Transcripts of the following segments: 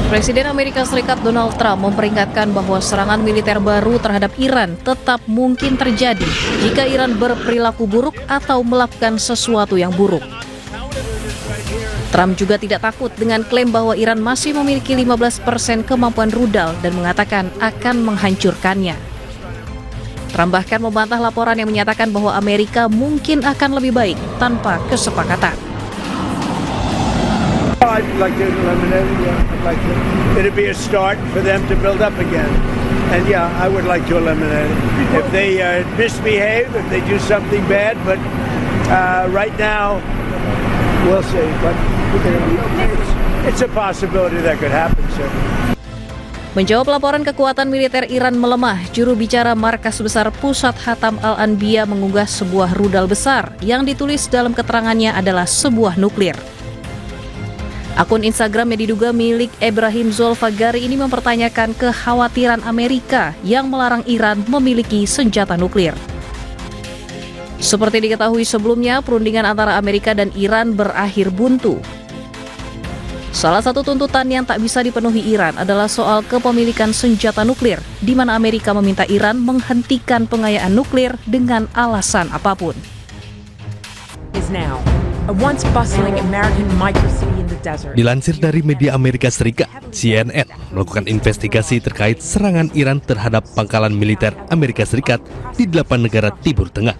Presiden Amerika Serikat Donald Trump memperingatkan bahwa serangan militer baru terhadap Iran tetap mungkin terjadi jika Iran berperilaku buruk atau melakukan sesuatu yang buruk. Trump juga tidak takut dengan klaim bahwa Iran masih memiliki 15% kemampuan rudal dan mengatakan akan menghancurkannya. Trump bahkan membantah laporan yang menyatakan bahwa Amerika mungkin akan lebih baik tanpa kesepakatan. I'd like to eliminate it, yeah. I'd like to. It'd be a start for them to build up again. And yeah, I would like to eliminate it. If they misbehave, if they do something bad, but right now, we'll see. But it's a possibility that could happen, sir. Menjawab laporan kekuatan militer Iran melemah, juru bicara Markas Besar Pusat Hatam Al-Anbiya mengunggah sebuah rudal besar yang ditulis dalam keterangannya adalah sebuah nuklir. Akun Instagram yang diduga milik Ebrahim Zolfagari ini mempertanyakan kekhawatiran Amerika yang melarang Iran memiliki senjata nuklir. Seperti diketahui sebelumnya, perundingan antara Amerika dan Iran berakhir buntu. Salah satu tuntutan yang tak bisa dipenuhi Iran adalah soal kepemilikan senjata nuklir, di mana Amerika meminta Iran menghentikan pengayaan nuklir dengan alasan apapun. Dilansir dari media Amerika Serikat, CNN melakukan investigasi terkait serangan Iran terhadap pangkalan militer Amerika Serikat di 8 negara Timur Tengah.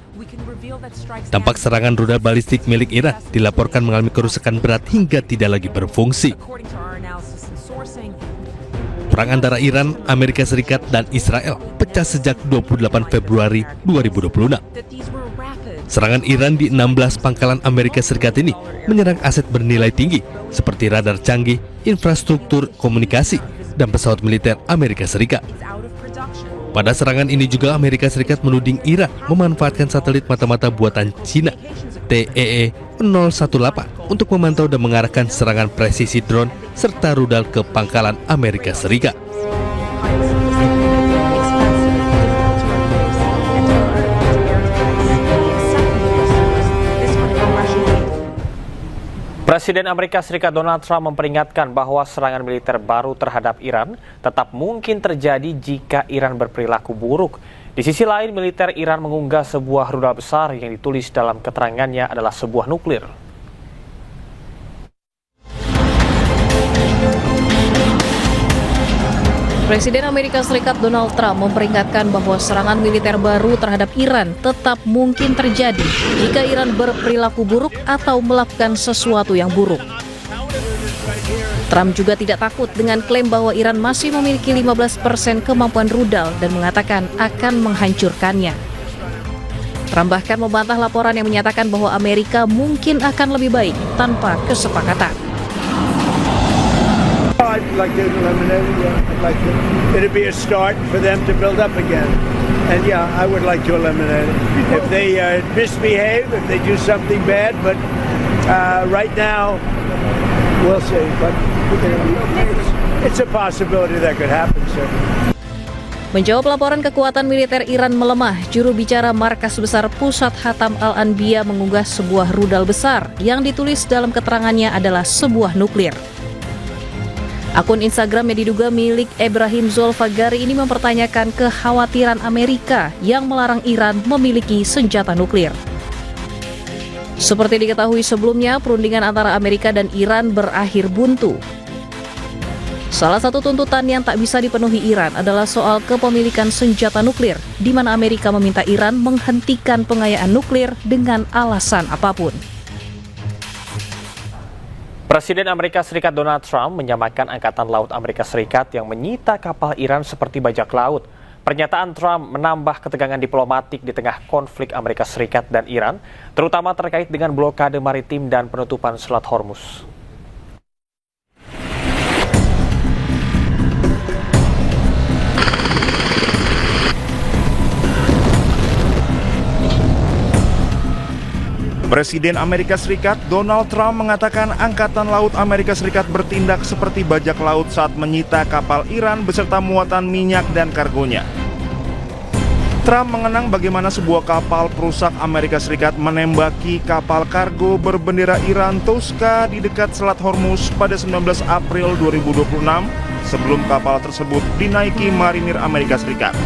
Tampak serangan rudal balistik milik Iran dilaporkan mengalami kerusakan berat hingga tidak lagi berfungsi. Perang antara Iran, Amerika Serikat, dan Israel pecah sejak 28 Februari 2026. Serangan Iran di 16 pangkalan Amerika Serikat ini menyerang aset bernilai tinggi seperti radar canggih, infrastruktur komunikasi, dan pesawat militer Amerika Serikat. Pada serangan ini juga Amerika Serikat menuding Iran memanfaatkan satelit mata-mata buatan Cina TEE-018 untuk memantau dan mengarahkan serangan presisi drone serta rudal ke pangkalan Amerika Serikat. Presiden Amerika Serikat Donald Trump memperingatkan bahwa serangan militer baru terhadap Iran tetap mungkin terjadi jika Iran berperilaku buruk. Di sisi lain, militer Iran mengunggah sebuah rudal besar yang ditulis dalam keterangannya adalah sebuah nuklir. Presiden Amerika Serikat Donald Trump memperingatkan bahwa serangan militer baru terhadap Iran tetap mungkin terjadi jika Iran berperilaku buruk atau melakukan sesuatu yang buruk. Trump juga tidak takut dengan klaim bahwa Iran masih memiliki 15% kemampuan rudal dan mengatakan akan menghancurkannya. Trump bahkan membantah laporan yang menyatakan bahwa Amerika mungkin akan lebih baik tanpa kesepakatan. I'd like to eliminate it, yeah. I'd like to. It'd be a start for them to build up again. And yeah, I would like to eliminate it. If they misbehave, if they do something bad, but right now, we'll see. But it's a possibility that could happen, sir. Menjawab laporan kekuatan militer Iran melemah, juru bicara Markas Besar Pusat Hatam Al-Anbiya mengunggah sebuah rudal besar yang ditulis dalam keterangannya adalah sebuah nuklir. Akun Instagram yang diduga milik Ebrahim Zolfagari ini mempertanyakan kekhawatiran Amerika yang melarang Iran memiliki senjata nuklir. Seperti diketahui sebelumnya, perundingan antara Amerika dan Iran berakhir buntu. Salah satu tuntutan yang tak bisa dipenuhi Iran adalah soal kepemilikan senjata nuklir, di mana Amerika meminta Iran menghentikan pengayaan nuklir dengan alasan apapun. Presiden Amerika Serikat Donald Trump menyamakan Angkatan Laut Amerika Serikat yang menyita kapal Iran seperti bajak laut. Pernyataan Trump menambah ketegangan diplomatik di tengah konflik Amerika Serikat dan Iran, terutama terkait dengan blokade maritim dan penutupan Selat Hormuz. Presiden Amerika Serikat Donald Trump mengatakan Angkatan Laut Amerika Serikat bertindak seperti bajak laut saat menyita kapal Iran beserta muatan minyak dan kargonya. Trump mengenang bagaimana sebuah kapal perusak Amerika Serikat menembaki kapal kargo berbendera Iran Tosca di dekat Selat Hormuz pada 19 April 2026 sebelum kapal tersebut dinaiki marinir Amerika Serikat.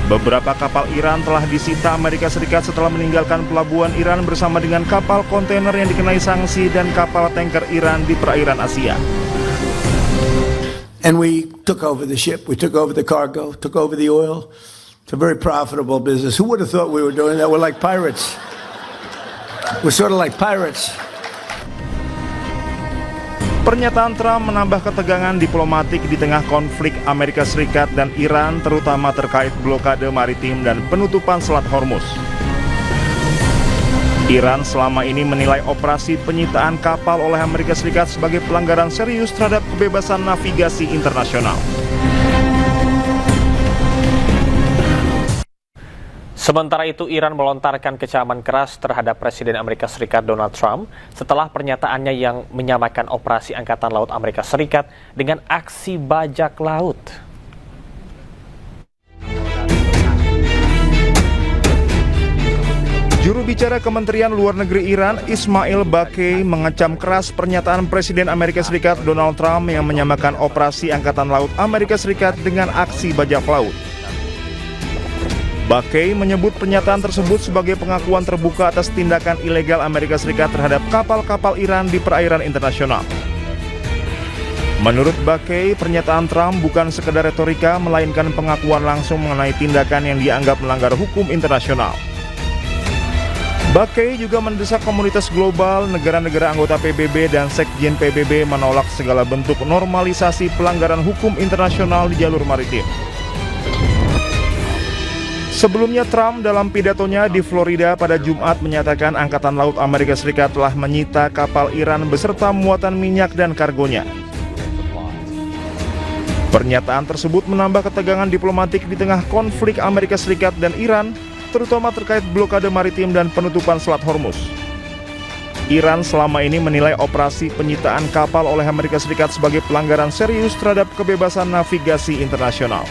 Beberapa kapal Iran telah disita Amerika Serikat setelah meninggalkan pelabuhan Iran bersama dengan kapal kontainer yang dikenai sanksi dan kapal tanker Iran di perairan Asia. And we took over the ship, we took over the cargo, took over the oil. It's a very profitable business. Who would have thought we were doing that? We're like pirates. We're sort of like pirates. Pernyataan Trump menambah ketegangan diplomatik di tengah konflik Amerika Serikat dan Iran, terutama terkait blokade maritim dan penutupan Selat Hormuz. Iran selama ini menilai operasi penyitaan kapal oleh Amerika Serikat sebagai pelanggaran serius terhadap kebebasan navigasi internasional. Sementara itu, Iran melontarkan kecaman keras terhadap Presiden Amerika Serikat Donald Trump setelah pernyataannya yang menyamakan operasi Angkatan Laut Amerika Serikat dengan aksi bajak laut. Juru bicara Kementerian Luar Negeri Iran, Ismail Baqi, mengecam keras pernyataan Presiden Amerika Serikat Donald Trump yang menyamakan operasi Angkatan Laut Amerika Serikat dengan aksi bajak laut. Baqi menyebut pernyataan tersebut sebagai pengakuan terbuka atas tindakan ilegal Amerika Serikat terhadap kapal-kapal Iran di perairan internasional. Menurut Baqi, pernyataan Trump bukan sekedar retorika, melainkan pengakuan langsung mengenai tindakan yang dianggap melanggar hukum internasional. Baqi juga mendesak komunitas global, negara-negara anggota PBB dan Sekjen PBB menolak segala bentuk normalisasi pelanggaran hukum internasional di jalur maritim. Sebelumnya, Trump dalam pidatonya di Florida pada Jumat menyatakan Angkatan Laut Amerika Serikat telah menyita kapal Iran beserta muatan minyak dan kargonya. Pernyataan tersebut menambah ketegangan diplomatik di tengah konflik Amerika Serikat dan Iran, terutama terkait blokade maritim dan penutupan Selat Hormuz. Iran selama ini menilai operasi penyitaan kapal oleh Amerika Serikat sebagai pelanggaran serius terhadap kebebasan navigasi internasional.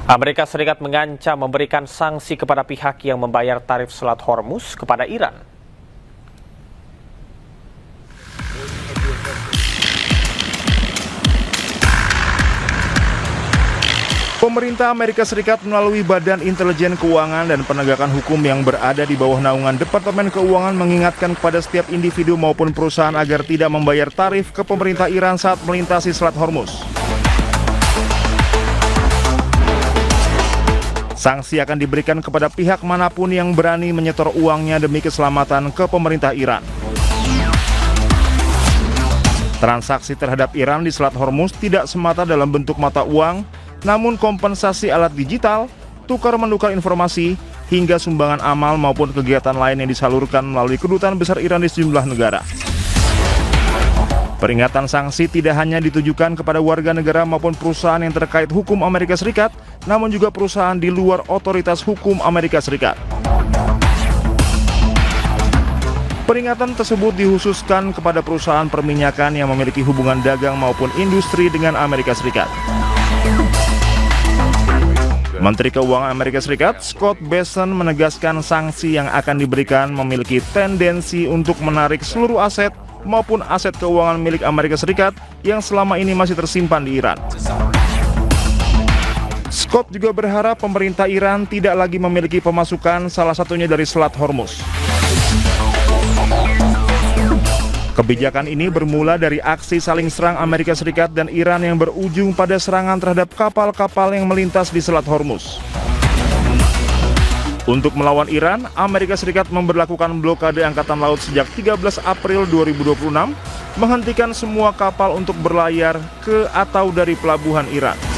Amerika Serikat mengancam memberikan sanksi kepada pihak yang membayar tarif Selat Hormuz kepada Iran. Pemerintah Amerika Serikat melalui Badan Intelijen Keuangan dan Penegakan Hukum yang berada di bawah naungan Departemen Keuangan mengingatkan kepada setiap individu maupun perusahaan agar tidak membayar tarif ke pemerintah Iran saat melintasi Selat Hormuz. Sanksi akan diberikan kepada pihak manapun yang berani menyetor uangnya demi keselamatan ke pemerintah Iran. Transaksi terhadap Iran di Selat Hormuz tidak semata dalam bentuk mata uang, namun kompensasi alat digital, tukar-menukar informasi, hingga sumbangan amal maupun kegiatan lain yang disalurkan melalui kedutaan besar Iran di sejumlah negara. Peringatan sanksi tidak hanya ditujukan kepada warga negara maupun perusahaan yang terkait hukum Amerika Serikat, namun juga perusahaan di luar otoritas hukum Amerika Serikat. Peringatan tersebut dikhususkan kepada perusahaan perminyakan yang memiliki hubungan dagang maupun industri dengan Amerika Serikat. Menteri Keuangan Amerika Serikat, Scott Bessent, menegaskan sanksi yang akan diberikan memiliki tendensi untuk menarik seluruh aset maupun aset keuangan milik Amerika Serikat yang selama ini masih tersimpan di Iran. Scott juga berharap pemerintah Iran tidak lagi memiliki pemasukan, salah satunya dari Selat Hormuz. Kebijakan ini bermula dari aksi saling serang Amerika Serikat dan Iran yang berujung pada serangan terhadap kapal-kapal yang melintas di Selat Hormuz. Untuk melawan Iran, Amerika Serikat memberlakukan blokade Angkatan Laut sejak 13 April 2026, menghentikan semua kapal untuk berlayar ke atau dari pelabuhan Iran.